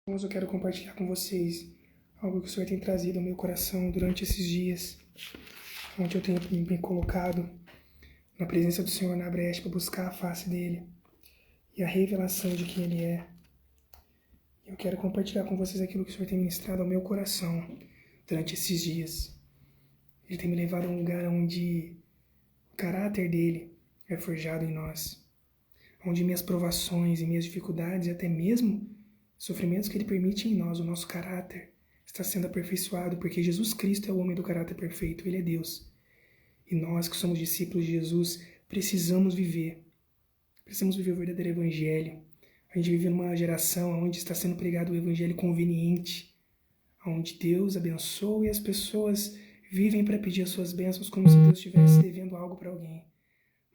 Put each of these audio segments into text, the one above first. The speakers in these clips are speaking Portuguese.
Irmãos, eu quero compartilhar com vocês algo que o Senhor tem trazido ao meu coração durante esses dias, onde eu tenho me colocado na presença do Senhor na brecha para buscar a face dEle e a revelação de quem Ele é. Eu quero compartilhar com vocês aquilo que o Senhor tem ministrado ao meu coração durante esses dias. Ele tem me levado a um lugar onde o caráter dEle é forjado em nós, onde minhas provações e minhas dificuldades e até mesmo sofrimentos que Ele permite em nós, o nosso caráter está sendo aperfeiçoado, porque Jesus Cristo é o homem do caráter perfeito, Ele é Deus. E nós que somos discípulos de Jesus precisamos viver o verdadeiro evangelho. A gente vive numa geração onde está sendo pregado o evangelho conveniente, onde Deus abençoa e as pessoas vivem para pedir as suas bênçãos como se Deus estivesse devendo algo para alguém.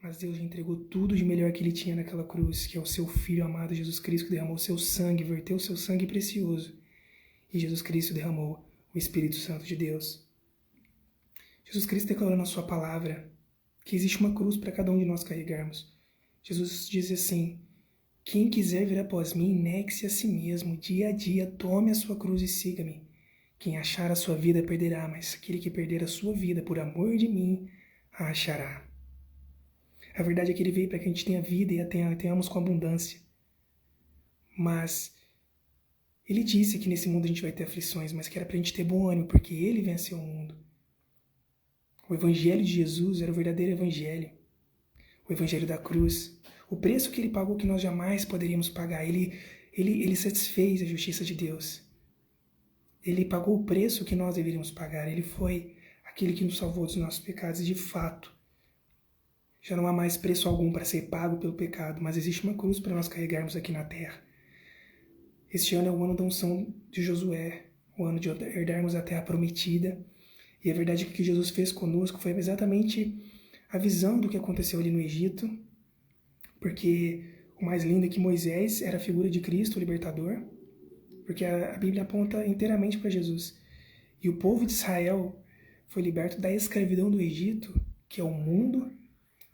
Mas Deus já entregou tudo de melhor que Ele tinha naquela cruz, que é o seu Filho amado Jesus Cristo, que derramou o seu sangue, verteu o seu sangue precioso. E Jesus Cristo derramou o Espírito Santo de Deus. Jesus Cristo declarou na sua palavra que existe uma cruz para cada um de nós carregarmos. Jesus diz assim: quem quiser vir após mim, negue-se a si mesmo, dia a dia, tome a sua cruz e siga-me. Quem achar a sua vida perderá, mas aquele que perder a sua vida por amor de mim, a achará. A verdade é que Ele veio para que a gente tenha vida e a tenhamos com abundância. Mas Ele disse que nesse mundo a gente vai ter aflições, mas que era para a gente ter bom ânimo, porque Ele venceu o mundo. O Evangelho de Jesus era o verdadeiro Evangelho. O Evangelho da cruz. O preço que Ele pagou que nós jamais poderíamos pagar. Ele satisfez a justiça de Deus. Ele pagou o preço que nós deveríamos pagar. Ele foi aquele que nos salvou dos nossos pecados. E de fato, já não há mais preço algum para ser pago pelo pecado, mas existe uma cruz para nós carregarmos aqui na terra. Este ano é o ano da unção de Josué, o ano de herdarmos a terra prometida. E a verdade é que o que Jesus fez conosco foi exatamente a visão do que aconteceu ali no Egito, porque o mais lindo é que Moisés era a figura de Cristo, o libertador, porque a Bíblia aponta inteiramente para Jesus. E o povo de Israel foi liberto da escravidão do Egito, que é o mundo.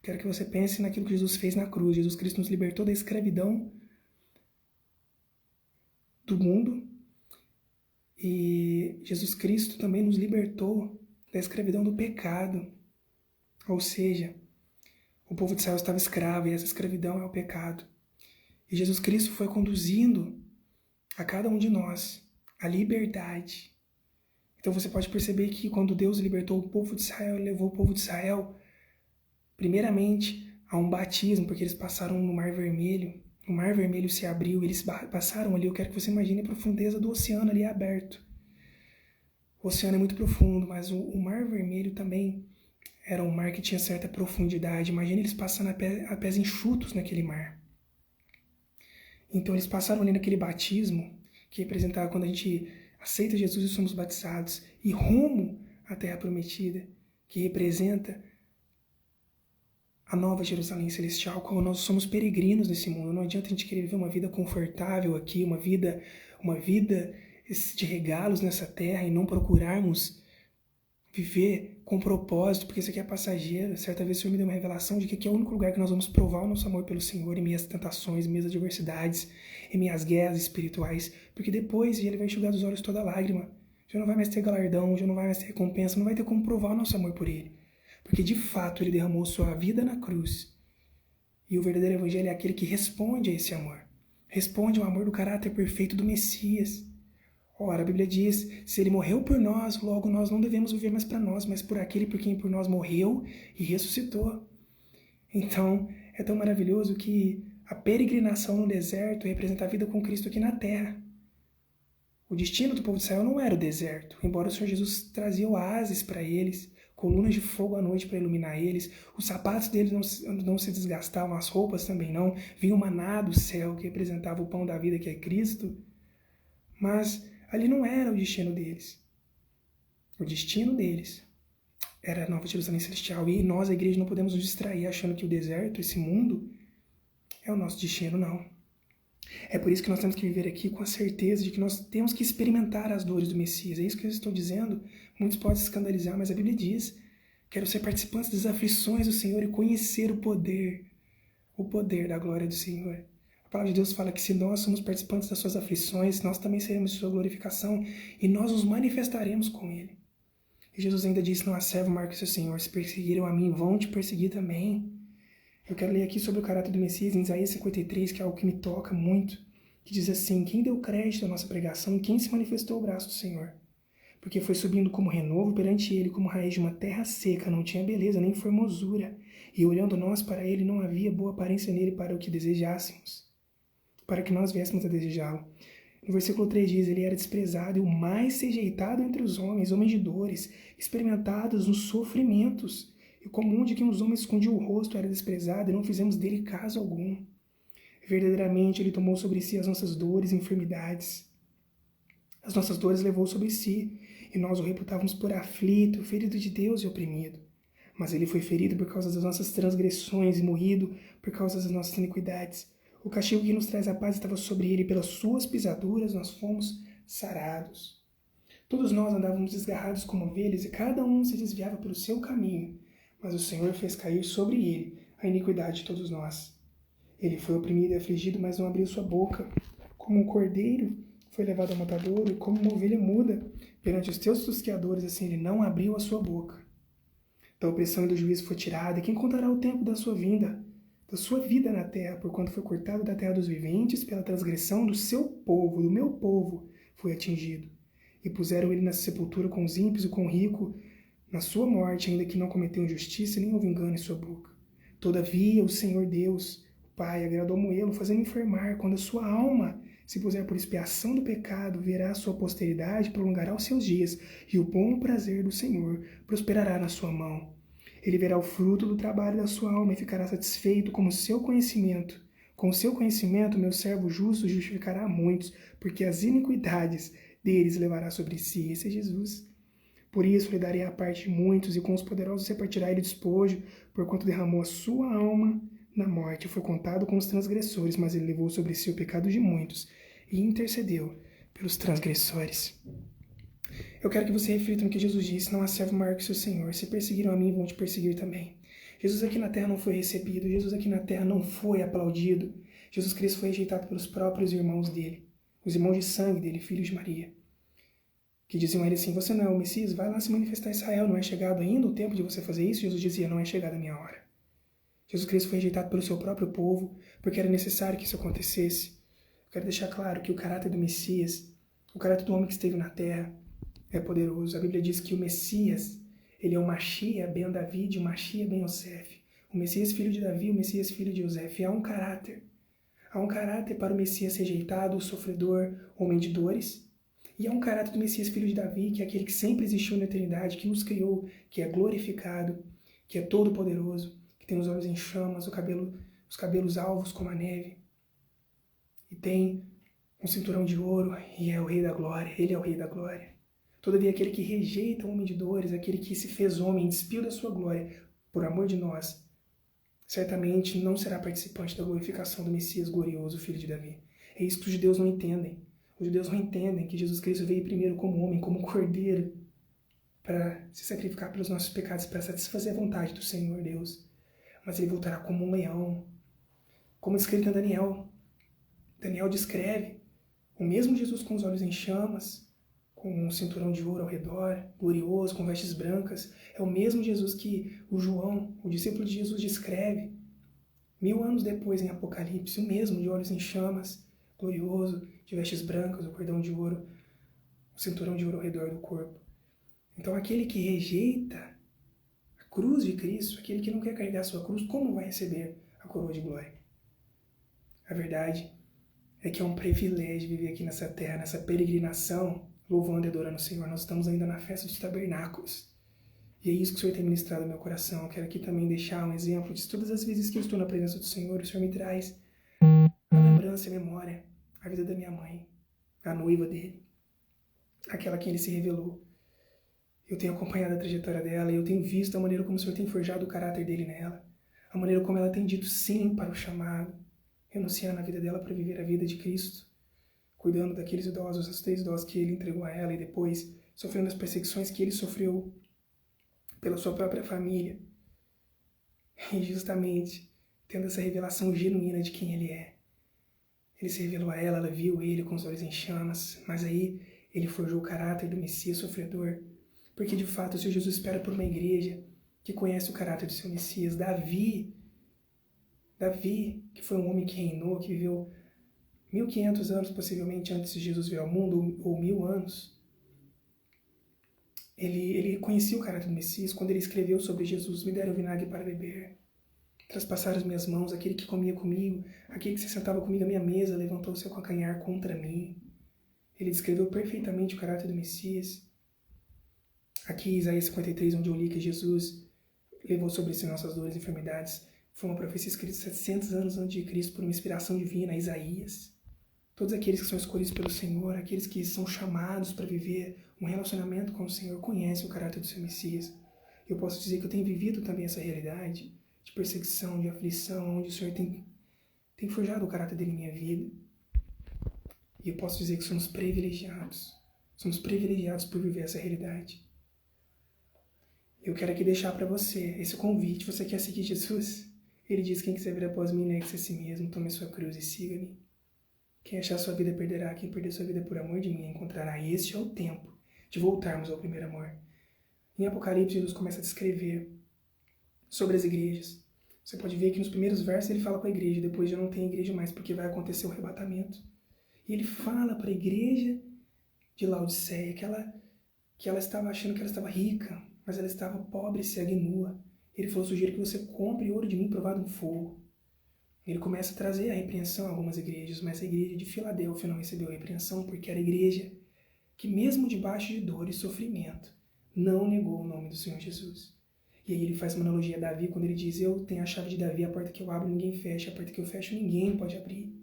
Quero que você pense naquilo que Jesus fez na cruz. Jesus Cristo nos libertou da escravidão do mundo e Jesus Cristo também nos libertou da escravidão do pecado. Ou seja, o povo de Israel estava escravo e essa escravidão é o pecado. E Jesus Cristo foi conduzindo a cada um de nós a liberdade. Então você pode perceber que quando Deus libertou o povo de Israel, Ele levou o povo de Israel primeiramente a um batismo, porque eles passaram no Mar Vermelho. O Mar Vermelho se abriu, eles passaram ali. Eu quero que você imagine a profundeza do oceano ali aberto. O oceano é muito profundo, mas o Mar Vermelho também era um mar que tinha certa profundidade. Imagine eles passando a pés enxutos naquele mar. Então eles passaram ali naquele batismo, que representava quando a gente aceita Jesus e somos batizados, e rumo à Terra Prometida, que representa a nova Jerusalém Celestial, como nós somos peregrinos nesse mundo. Não adianta a gente querer viver uma vida confortável aqui, uma vida de regalos nessa terra e não procurarmos viver com propósito, porque isso aqui é passageiro. Certa vez o Senhor me deu uma revelação de que aqui é o único lugar que nós vamos provar o nosso amor pelo Senhor em minhas tentações, em minhas adversidades, em minhas guerras espirituais, porque depois Ele vai enxugar dos olhos toda lágrima. Já não vai mais ter galardão, já não vai mais ter recompensa, não vai ter como provar o nosso amor por Ele. Porque de fato Ele derramou sua vida na cruz. E o verdadeiro evangelho é aquele que responde a esse amor. Responde ao amor do caráter perfeito do Messias. Ora, a Bíblia diz, se Ele morreu por nós, logo nós não devemos viver mais para nós, mas por aquele por quem por nós morreu e ressuscitou. Então, é tão maravilhoso que a peregrinação no deserto representa a vida com Cristo aqui na terra. O destino do povo de Israel não era o deserto, embora o Senhor Jesus trazia oásis para eles, colunas de fogo à noite para iluminar eles, os sapatos deles não se desgastavam, as roupas também não, vinha o maná do céu que representava o pão da vida que é Cristo, mas ali não era o destino deles. O destino deles era a Nova Jerusalém Celestial, e nós, a igreja, não podemos nos distrair achando que o deserto, esse mundo, é o nosso destino, não. É por isso que nós temos que viver aqui com a certeza de que nós temos que experimentar as dores do Messias. É isso que eu estou dizendo. Muitos podem se escandalizar, mas a Bíblia diz: quero ser participante das aflições do Senhor e conhecer o poder da glória do Senhor. A palavra de Deus fala que se nós somos participantes das suas aflições, nós também seremos de sua glorificação e nós nos manifestaremos com ele. E Jesus ainda disse, não há servo maior que seu Senhor, se perseguiram a mim, vão te perseguir também. Eu quero ler aqui sobre o caráter do Messias em Isaías 53, que é algo que me toca muito, que diz assim, quem deu crédito à nossa pregação, quem se manifestou o braço do Senhor? Porque foi subindo como renovo perante ele, como raiz de uma terra seca, não tinha beleza nem formosura, e olhando nós para ele, não havia boa aparência nele para o que desejássemos, para que nós viéssemos a desejá-lo. No versículo 3 diz, ele era desprezado e o mais rejeitado entre os homens, homem de dores, experimentados nos sofrimentos, e comum de quem os homens escondiam o rosto era desprezado e não fizemos dele caso algum. Verdadeiramente ele tomou sobre si as nossas dores e enfermidades. As nossas dores levou sobre si, e nós o reputávamos por aflito, ferido de Deus e oprimido. Mas ele foi ferido por causa das nossas transgressões e moído por causa das nossas iniquidades. O castigo que nos traz a paz estava sobre ele, e pelas suas pisaduras nós fomos sarados. Todos nós andávamos desgarrados como ovelhas, e cada um se desviava pelo seu caminho. Mas o Senhor fez cair sobre ele a iniquidade de todos nós. Ele foi oprimido e afligido, mas não abriu sua boca. Como um cordeiro foi levado ao matadouro, e como uma ovelha muda perante os teus tosqueadores, assim ele não abriu a sua boca. Da opressão e do juízo foi tirado, e quem contará o tempo da sua vinda? Da sua vida na terra, porquanto foi cortado da terra dos viventes, pela transgressão do seu povo, do meu povo, foi atingido. E puseram ele na sepultura com os ímpios e com o rico, na sua morte, ainda que não cometeu injustiça, nem houve engano em sua boca. Todavia, o Senhor Deus, o Pai, agradou Moê-lo, fazendo enfermar, quando a sua alma se puser por expiação do pecado, verá a sua posteridade, prolongará os seus dias, e o bom prazer do Senhor prosperará na sua mão. Ele verá o fruto do trabalho da sua alma e ficará satisfeito com o seu conhecimento. Com o seu conhecimento, meu servo justo justificará muitos, porque as iniquidades deles levará sobre si. Esse é Jesus. Por isso lhe darei a parte de muitos, e com os poderosos repartirá ele despojo, porquanto derramou a sua alma na morte. Foi contado com os transgressores, mas ele levou sobre si o pecado de muitos e intercedeu pelos transgressores. Eu quero que você reflita no que Jesus disse, não há servo maior que seu Senhor. Se perseguiram a mim, vão te perseguir também. Jesus aqui na terra não foi recebido, Jesus aqui na terra não foi aplaudido. Jesus Cristo foi rejeitado pelos próprios irmãos dele, os irmãos de sangue dele, filhos de Maria, que diziam a ele assim, você não é o Messias, vai lá se manifestar a Israel, não é chegado ainda o tempo de você fazer isso? Jesus dizia, não é chegada a minha hora. Jesus Cristo foi rejeitado pelo seu próprio povo, porque era necessário que isso acontecesse. Eu quero deixar claro que o caráter do Messias, o caráter do homem que esteve na terra, é poderoso. A Bíblia diz que o Messias, ele é o Mashiach ben David, o Mashiach ben Yosef. O Messias filho de Davi, o Messias filho de Yosef. Há um caráter. Há um caráter para o Messias rejeitado, o sofredor, homem de dores. E há um caráter do Messias filho de Davi, que é aquele que sempre existiu na eternidade, que nos criou, que é glorificado, que é todo poderoso, que tem os olhos em chamas, os cabelos alvos como a neve, e tem um cinturão de ouro, e é o Rei da Glória, ele é o Rei da Glória. Todavia, aquele que rejeita o homem de dores, aquele que se fez homem, despiu da sua glória, por amor de nós, certamente não será participante da glorificação do Messias glorioso, filho de Davi. É isso que os judeus não entendem. Os judeus não entendem que Jesus Cristo veio primeiro como homem, como cordeiro, para se sacrificar pelos nossos pecados, para satisfazer a vontade do Senhor Deus. Mas ele voltará como um leão, como escrito em Daniel. Daniel descreve o mesmo Jesus com os olhos em chamas, com um cinturão de ouro ao redor, glorioso, com vestes brancas. É o mesmo Jesus que o João, o discípulo de Jesus, descreve 1000 anos depois em Apocalipse, o mesmo de olhos em chamas, glorioso, de vestes brancas, o cordão de ouro, o cinturão de ouro ao redor do corpo. Então aquele que rejeita a cruz de Cristo, aquele que não quer carregar a sua cruz, como vai receber a coroa de glória? A verdade é que é um privilégio viver aqui nessa terra, nessa peregrinação, louvando e adorando o Senhor. Nós estamos ainda na festa dos tabernáculos. E é isso que o Senhor tem ministrado no meu coração. Eu quero aqui também deixar um exemplo de todas as vezes que eu estou na presença do Senhor, o Senhor me traz a lembrança e a memória, a vida da minha mãe, a noiva dele, aquela a quem ele se revelou. Eu tenho acompanhado a trajetória dela e eu tenho visto a maneira como o Senhor tem forjado o caráter dele nela, a maneira como ela tem dito sim para o chamado, renunciando a vida dela para viver a vida de Cristo, cuidando daqueles idosos, os 3 idosos que ele entregou a ela e depois sofrendo as perseguições que ele sofreu pela sua própria família. E justamente tendo essa revelação genuína de quem ele é. Ele se revelou a ela viu ele com os olhos em chamas, mas aí ele forjou o caráter do Messias sofredor, porque de fato o Senhor Jesus espera por uma igreja que conhece o caráter do seu Messias. Davi, que foi um homem que reinou, que viveu 1500 anos possivelmente antes de Jesus vir ao mundo, ou 1000 anos, ele conhecia o caráter do Messias quando ele escreveu sobre Jesus: me deram vinagre para beber, traspassaram as minhas mãos, aquele que comia comigo, aquele que se sentava comigo à minha mesa, levantou seu calcanhar contra mim. Ele descreveu perfeitamente o caráter do Messias. Aqui em Isaías 53, onde eu li que Jesus levou sobre si nossas dores e enfermidades, foi uma profecia escrita 700 anos antes de Cristo por uma inspiração divina, Isaías. Todos aqueles que são escolhidos pelo Senhor, aqueles que são chamados para viver um relacionamento com o Senhor, conhecem o caráter do seu Messias. Eu posso dizer que eu tenho vivido também essa realidade de perseguição, de aflição, onde o Senhor tem forjado o caráter dele em minha vida. E eu posso dizer que somos privilegiados por viver essa realidade. Eu quero aqui deixar para você esse convite. Você quer seguir Jesus? Ele diz: quem quiser vir após mim, negue-se a si mesmo, tome a sua cruz e siga-me. Quem achar sua vida perderá, quem perder sua vida por amor de mim encontrará. E este é o tempo de voltarmos ao primeiro amor. Em Apocalipse, Jesus começa a descrever sobre as igrejas. Você pode ver que nos primeiros versos ele fala com a igreja, depois já não tem igreja mais, porque vai acontecer o arrebatamento. E ele fala para a igreja de Laodiceia que ela estava achando que ela estava rica, mas ela estava pobre, cega e nua. Ele falou: sugiro que você compre ouro de mim provado no fogo. Ele começa a trazer a repreensão a algumas igrejas, mas a igreja de Filadélfia não recebeu a repreensão porque era a igreja que, mesmo debaixo de dor e sofrimento, não negou o nome do Senhor Jesus. E aí ele faz uma analogia a Davi quando ele diz: eu tenho a chave de Davi, a porta que eu abro ninguém fecha, a porta que eu fecho ninguém pode abrir.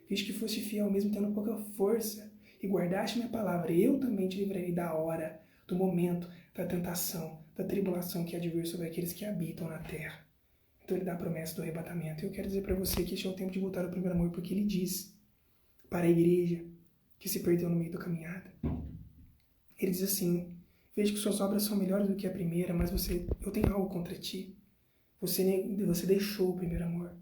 Visto que foste fiel mesmo tendo pouca força e guardaste minha palavra, eu também te livrarei da hora, do momento, da tentação, da tribulação que há de vir sobre aqueles que habitam na terra. Então ele dá a promessa do arrebatamento. Eu quero dizer para você que este é o tempo de voltar ao primeiro amor, porque ele diz para a igreja que se perdeu no meio da caminhada. Ele diz assim: vejo que suas obras são melhores do que a primeira, mas eu tenho algo contra ti. Você deixou o primeiro amor.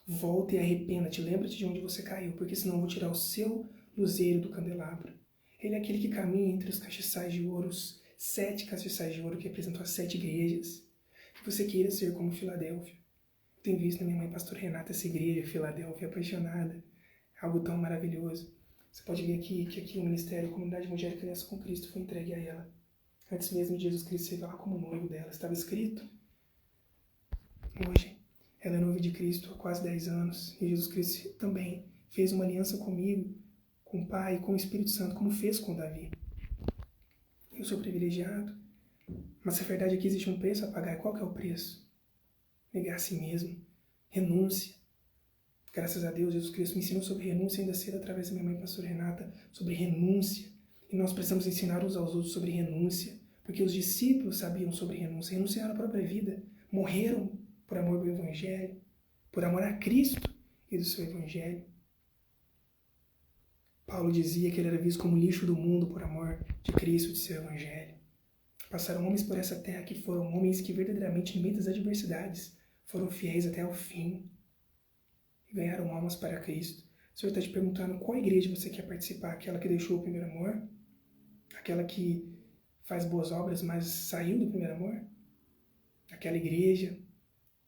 Volta e arrependa-te, lembra-te de onde você caiu, porque senão eu vou tirar o seu luzeiro do candelabro. Ele é aquele que caminha entre os castiçais de ouro, os 7 castiçais de ouro que representam as 7 igrejas. Que você queira ser como Filadélfia. Eu tenho visto na minha mãe, pastor Renata, essa igreja, Filadélfia, apaixonada. É algo tão maravilhoso. Você pode ver aqui que aqui o ministério, a comunidade evangélica Aliança com Cristo, foi entregue a ela. Antes mesmo de Jesus Cristo se revelar como noivo dela. Estava escrito. Hoje, ela é noiva de Cristo há quase 10 anos. E Jesus Cristo também fez uma aliança comigo, com o Pai, com o Espírito Santo, como fez com Davi. Eu sou privilegiado. Mas a verdade é que existe um preço a pagar. Qual que é o preço? Negar a si mesmo. Renúncia. Graças a Deus, Jesus Cristo me ensinou sobre renúncia ainda cedo através da minha mãe, pastor Renata, sobre renúncia. E nós precisamos ensinar uns aos outros sobre renúncia. Porque os discípulos sabiam sobre renúncia. Renunciaram à própria vida. Morreram por amor do Evangelho. Por amor a Cristo e do seu Evangelho. Paulo dizia que ele era visto como lixo do mundo por amor de Cristo e do seu Evangelho. Passaram homens por essa terra que foram homens que verdadeiramente, no meio das adversidades, foram fiéis até o fim e ganharam almas para Cristo. O Senhor está te perguntando qual igreja você quer participar, aquela que deixou o primeiro amor? Aquela que faz boas obras, mas saiu do primeiro amor? Aquela igreja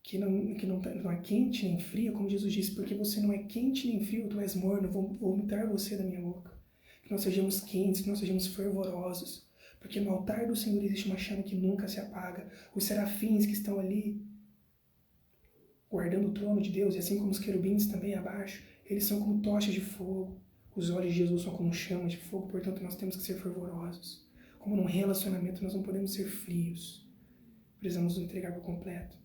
que não é quente nem fria, como Jesus disse, porque você não é quente nem frio, tu és morno, eu vou vomitar você da minha boca. Que nós sejamos quentes, que nós sejamos fervorosos. Porque no altar do Senhor existe uma chama que nunca se apaga. Os serafins que estão ali, guardando o trono de Deus, e assim como os querubins também abaixo, eles são como tochas de fogo. Os olhos de Jesus são como chamas de fogo, portanto nós temos que ser fervorosos. Como num relacionamento nós não podemos ser frios. Precisamos nos entregar por completo.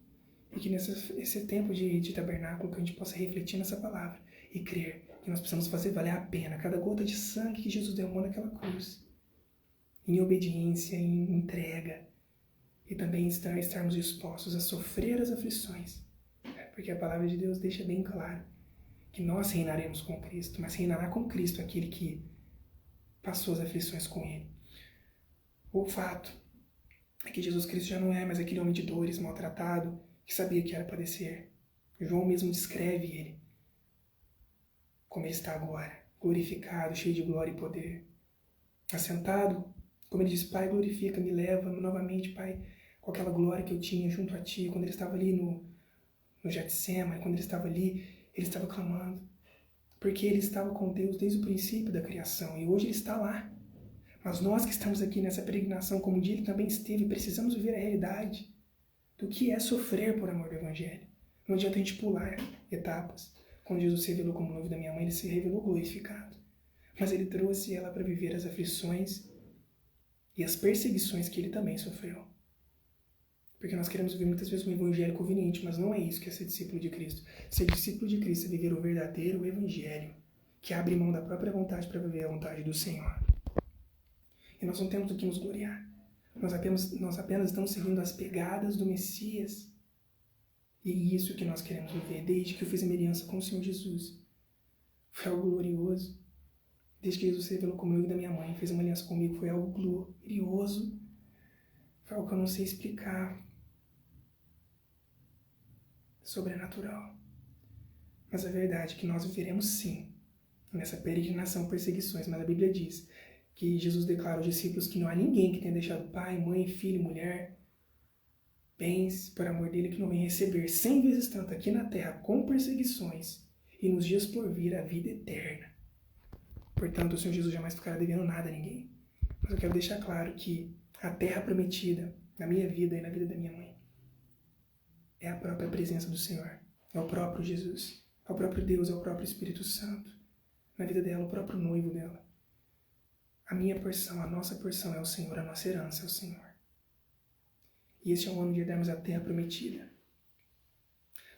E que nesse tempo de tabernáculo que a gente possa refletir nessa palavra e crer que nós precisamos fazer valer a pena cada gota de sangue que Jesus derramou naquela cruz. Em obediência, em entrega, e também estarmos dispostos a sofrer as aflições, porque a palavra de Deus deixa bem claro que nós reinaremos com Cristo, mas reinará com Cristo aquele que passou as aflições com Ele. O fato é que Jesus Cristo já não é mais aquele homem de dores, maltratado, que sabia que era padecer. João mesmo descreve ele. como Ele está agora, glorificado, cheio de glória e poder. Assentado, como Ele diz, Pai, glorifica, me leva novamente, Pai, com aquela glória que eu tinha junto a Ti, quando Ele estava ali no Getsemane, quando Ele estava ali, Ele estava clamando, porque Ele estava com Deus desde o princípio da criação, e hoje Ele está lá. Mas nós que estamos aqui nessa peregrinação, como um dia Ele também esteve, precisamos viver a realidade do que é sofrer por amor do Evangelho. Não adianta a gente pular etapas. Quando Jesus se revelou como noivo da minha mãe, Ele se revelou glorificado. Mas Ele trouxe ela para viver as aflições e as perseguições que Ele também sofreu. Porque nós queremos viver muitas vezes um evangelho conveniente, mas não é isso que é ser discípulo de Cristo. Ser discípulo de Cristo é viver o verdadeiro evangelho, que abre mão da própria vontade para viver a vontade do Senhor. E nós não temos do que nos gloriar. Nós apenas estamos seguindo as pegadas do Messias. E é isso que nós queremos viver, desde que eu fiz aliança com o Senhor Jesus. Foi algo glorioso. Desde que Jesus se revelou como eu e da minha mãe, fez uma aliança comigo, foi algo glorioso. Foi algo que eu não sei explicar. Sobrenatural. Mas a verdade é que nós viveremos sim, nessa peregrinação, perseguições. Mas a Bíblia diz que Jesus declara aos discípulos que não há ninguém que tenha deixado pai, mãe, filho, mulher, bens, por amor dele, que não venha receber 100 vezes tanto aqui na terra, com perseguições, e nos dias por vir a vida eterna. Portanto, o Senhor Jesus jamais ficará devendo nada a ninguém. Mas eu quero deixar claro que a terra prometida, na minha vida e na vida da minha mãe, é a própria presença do Senhor. É o próprio Jesus. É o próprio Deus, é o próprio Espírito Santo. Na vida dela, o próprio noivo dela. A minha porção, a nossa porção é o Senhor, a nossa herança é o Senhor. E este é o ano de herdarmos a terra prometida.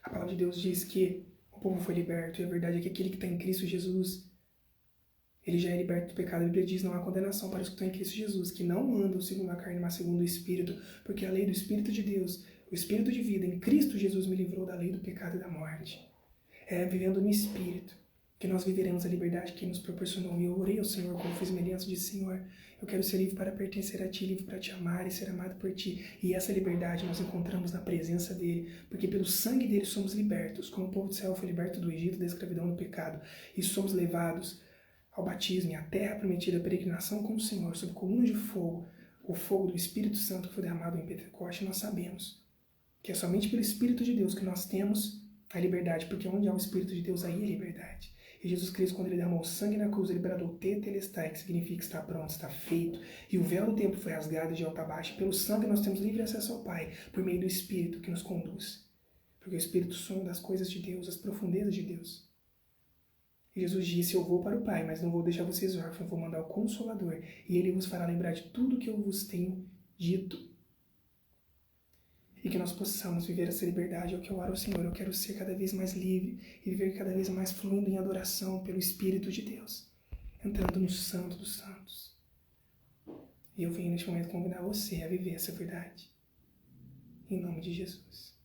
A palavra de Deus diz que o povo foi liberto, e a verdade é que aquele que está em Cristo Jesus, ele já é liberto do pecado. A Bíblia diz, não há condenação para os que estão em Cristo Jesus, que não andam segundo a carne, mas segundo o Espírito, porque a lei do Espírito de Deus, o Espírito de vida em Cristo Jesus me livrou da lei do pecado e da morte. É vivendo no Espírito que nós viveremos a liberdade que nos proporcionou. E eu orei ao Senhor, como fiz minha aliança, disse, Senhor, eu quero ser livre para pertencer a Ti, livre para Te amar e ser amado por Ti. E essa liberdade nós encontramos na presença dEle, porque pelo sangue dEle somos libertos, como o povo do céu foi liberto do Egito, da escravidão do pecado, e somos levados ao batismo e à terra prometida, a peregrinação com o Senhor, sob coluna de fogo, o fogo do Espírito Santo que foi derramado em Pentecostes. Nós sabemos que é somente pelo Espírito de Deus que nós temos a liberdade, porque onde há o Espírito de Deus, aí é liberdade. E Jesus Cristo, quando Ele derramou o sangue na cruz, Ele bradou tetelestai, que significa está pronto, está feito. E o véu do templo foi rasgado de alto a baixo. Pelo sangue nós temos livre acesso ao Pai, por meio do Espírito que nos conduz. Porque o Espírito sonda as coisas de Deus, as profundezas de Deus. E Jesus disse, eu vou para o Pai, mas não vou deixar vocês órfãos, vou mandar o Consolador. E Ele vos fará lembrar de tudo que eu vos tenho dito. E que nós possamos viver essa liberdade. É o que eu oro ao Senhor. Eu quero ser cada vez mais livre e viver cada vez mais fluindo em adoração pelo Espírito de Deus, entrando no Santo dos Santos. E eu venho neste momento convidar você a viver essa verdade. Em nome de Jesus.